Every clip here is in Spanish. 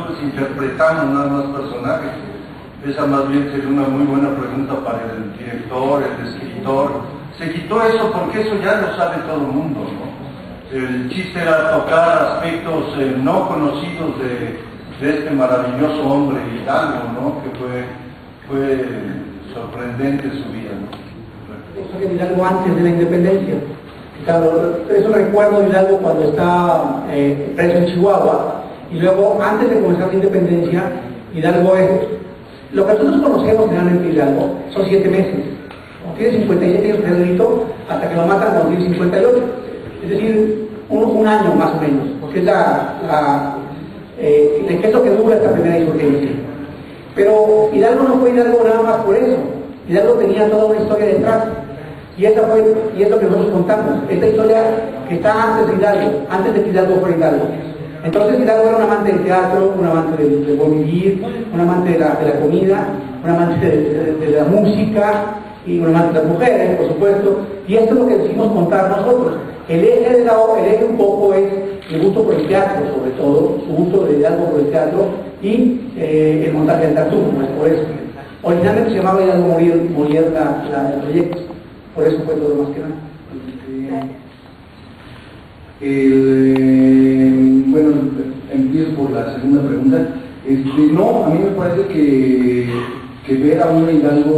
actores interpretamos nada más personajes. Esa más bien sería una muy buena pregunta para el director, el escritor. Se quitó eso porque eso ya lo sabe todo el mundo, ¿no? El chiste era tocar aspectos no conocidos de este maravilloso hombre Hidalgo, ¿no? Que fue sorprendente su vida, ¿no? Eso que Hidalgo antes de la independencia. Claro, eso recuerdo de Hidalgo cuando está preso en Chihuahua, y luego antes de comenzar la independencia, Hidalgo es, lo que nosotros conocemos generalmente Hidalgo, son 7 meses. Tiene 57 años Pedrito, hasta que lo matan cuando tiene 58. Es decir, un año más o menos, porque es es lo que dura esta primera insurgencia. Pero Hidalgo no fue Hidalgo nada más por eso. Hidalgo tenía toda una historia detrás. Y es lo que nosotros contamos, esta historia que está antes de Hidalgo, antes de que Hidalgo fuera Hidalgo. Entonces Hidalgo era un amante del teatro, un amante del buen vivir, un amante de la comida, un amante de la música y un amante de las mujeres, por supuesto. Y esto es lo que decidimos contar nosotros. El eje un poco es el gusto por el teatro, sobre todo, su gusto de Hidalgo por el teatro y el montaje del tartufo, es por eso. Originalmente se llamaba Hidalgo Molière el proyecto. Por eso fue todo más que nada. Bueno, empiezo por la segunda pregunta. No, a mí me parece que ver a un Hidalgo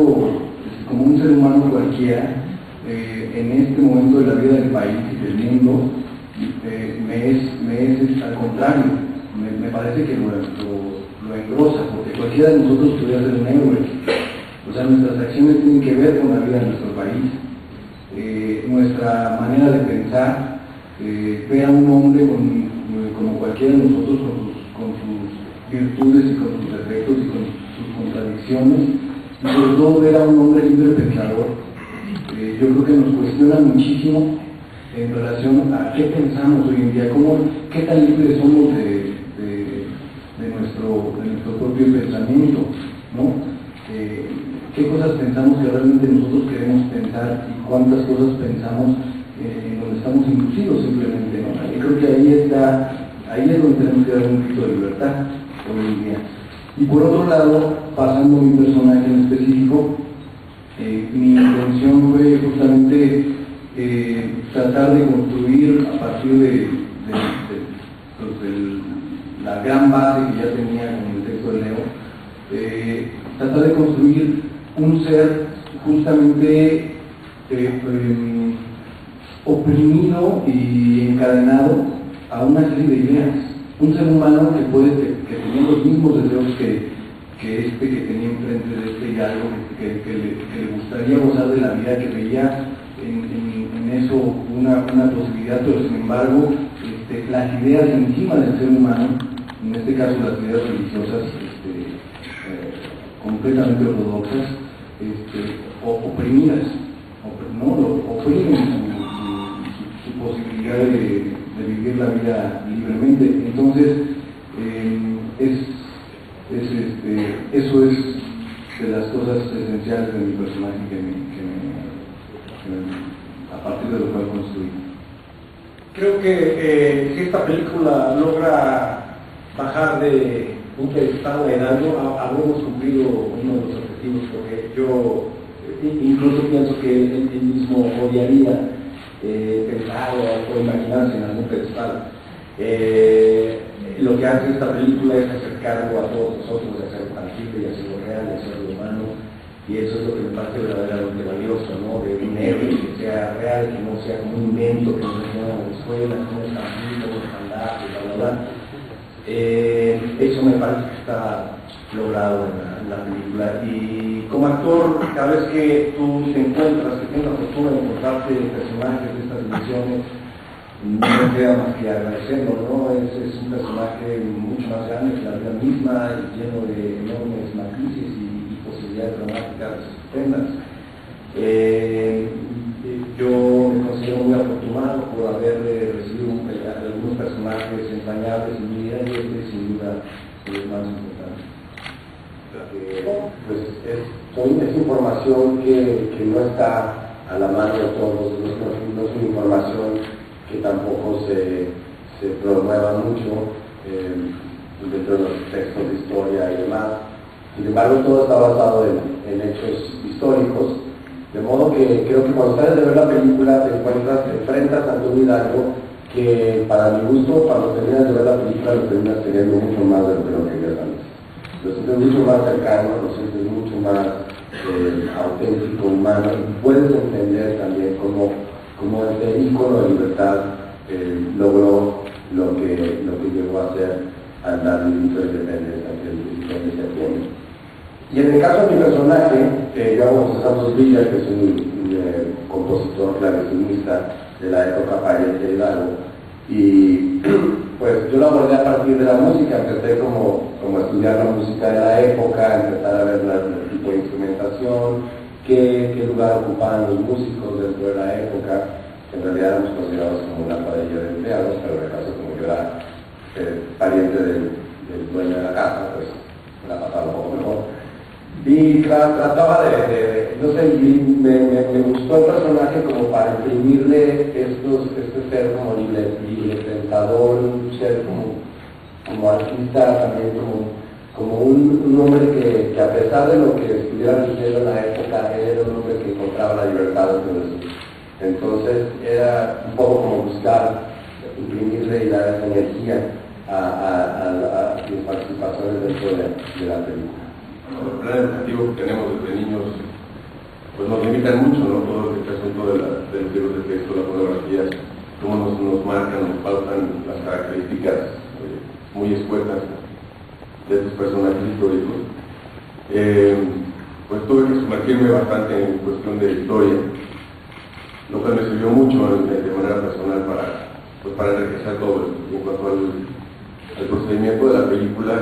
como un ser humano cualquiera en este momento de la vida del país y del mundo me es al contrario, me parece que lo engrosa, porque cualquiera de nosotros podría ser un héroe. O sea, nuestras acciones tienen que ver con la vida de nuestro país. Nuestra manera de pensar, ver a un hombre como cualquiera de nosotros con sus virtudes y con sus defectos y con sus contradicciones, y sobre todo ver a un hombre libre pensador, yo creo que nos cuestiona muchísimo en relación a qué pensamos hoy en día, qué tan libres somos de nuestro propio pensamiento, ¿no? Qué cosas pensamos que realmente nosotros queremos pensar y cuántas cosas pensamos en donde estamos inducidos simplemente, ¿no? Yo creo que ahí es donde tenemos que dar un grito de libertad hoy en día. Y por otro lado, pasando a mi personaje en específico, mi intención fue justamente tratar de construir a partir de la gran base que ya tenía con el texto de Leo, tratar de construir un ser justamente oprimido y encadenado a una serie de ideas. Un ser humano que tenía los mismos deseos que tenía enfrente de este Hidalgo, que le gustaría gozar de la vida, que veía en eso una posibilidad, pero sin embargo las ideas encima del ser humano, en este caso las ideas religiosas completamente ortodoxas, oprimidas, oprimen su posibilidad de vivir la vida libremente. Entonces, eso es de las cosas esenciales de mi personaje a partir de lo cual construí. Creo que si esta película logra bajar de un pedestal a Hidalgo, habremos cumplido uno de los objetivos, porque yo incluso pienso que él mismo odiaría pensar o imaginarse en algún pedestal. Lo que hace esta película es acercarlo a todos nosotros, de hacerlo tangible y hacerlo real, y hacerlo humano, y eso es lo que me parece verdaderamente valioso, ¿no? De un héroe que sea real, que no sea como un invento que nos enseñan en la escuela, como un tangible, como un estandarte, bla, bla, bla. Eso me parece que está logrado en la película. Y como actor, cada vez que tú te encuentras, que tienes la fortuna de encontrarte personajes de estas dimensiones, no me queda más que agradecerlo, ¿no? Es un personaje mucho más grande que la vida misma, lleno de enormes matices y posibilidades dramáticas estupendas. Yo me considero muy afortunado por haber recibido algunos personajes entrañables en mi vida, y este sin duda es el más importante. Pues es información que no está a la mano de todos, no es una información que tampoco se promueva mucho. dentro de los textos de historia y demás. Sin embargo, todo está basado en hechos históricos, de modo que creo que cuando sales de ver la película te enfrentas a Antonio Hidalgo, que para mi gusto, cuando terminas de ver la película, lo terminas teniendo mucho más de lo que querías antes. Lo sientes mucho más cercano, lo sientes mucho más auténtico, humano, y puedes entender también cómo este ícono de libertad logró lo que llegó a ser al dar el grito de independencia que el tiene. Y en el caso de mi personaje, yo hago José Santos Villa, que es un compositor clavecinista de la época pariente de Hidalgo, y pues yo lo abordé a partir de la música. Empecé como a estudiar la música de la época, empezar a ver el tipo de instrumentación, qué lugar ocupaban los músicos dentro de la época, que en realidad éramos considerados como una cuadrilla de empleados, pero en el caso como yo era pariente del dueño de la casa, pues me la pasaba un poco mejor. Y trataba no sé, me gustó el personaje como para imprimirle este ser como libre pensador, un ser como artista, también como un hombre que a pesar de lo que estuviera viviendo en la época, él era un hombre que encontraba la libertad dentro de sí. Entonces era un poco como buscar imprimirle y dar esa energía a mis participaciones dentro de la película. El plan educativo que tenemos desde niños pues nos limitan mucho, ¿no? Todo este asunto de los libros de texto, las fotografías, cómo nos marcan, nos pautan las características muy escuetas de estos personajes históricos. Pues tuve que sumergirme bastante en cuestión de historia, lo cual me sirvió mucho de manera personal para enriquecer todo esto. En cuanto al procedimiento de la película,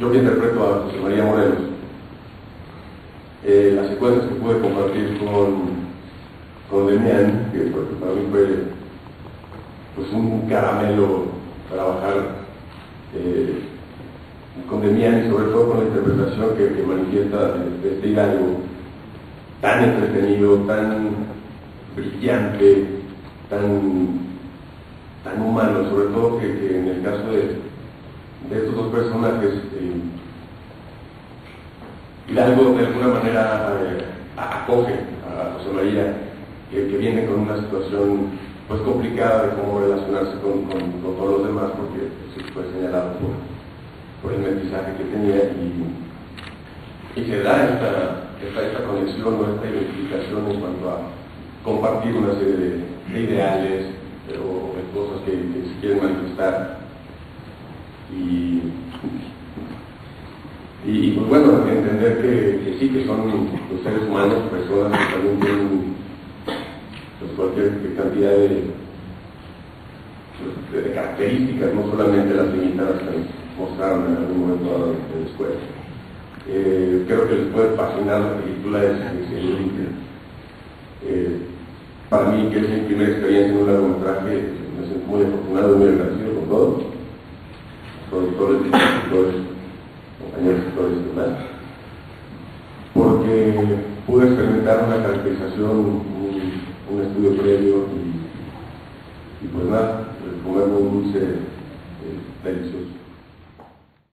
yo que interpreto a José María Morelos, las secuencias que pude compartir con Demián, que para mí fue pues un caramelo trabajar con Demián, y sobre todo con la interpretación que manifiesta este Hidalgo tan entretenido, tan brillante, tan humano, sobre todo que en el caso de estos dos personajes, Hidalgo de alguna manera acoge a José María, que viene con una situación pues complicada de cómo relacionarse con todos los demás, porque se fue señalado por el mestizaje que tenía, y se da esta conexión o esta identificación en cuanto a compartir una serie de ideales o de cosas que se quieren manifestar. Y pues bueno, entender que sí, que son los seres humanos, personas que también tienen pues cualquier cantidad de características, no solamente las limitadas que mostraron en algún momento dado de la escuela. Creo que les puede fascinar la película, es limpia. Para mí, que es mi primera experiencia en un largometraje, me siento muy afortunado y muy agradecido con todos, productores, escritores, compañeros escritores y demás, porque pude experimentar una caracterización, un estudio previo, y pues nada, comerme un dulce delicioso.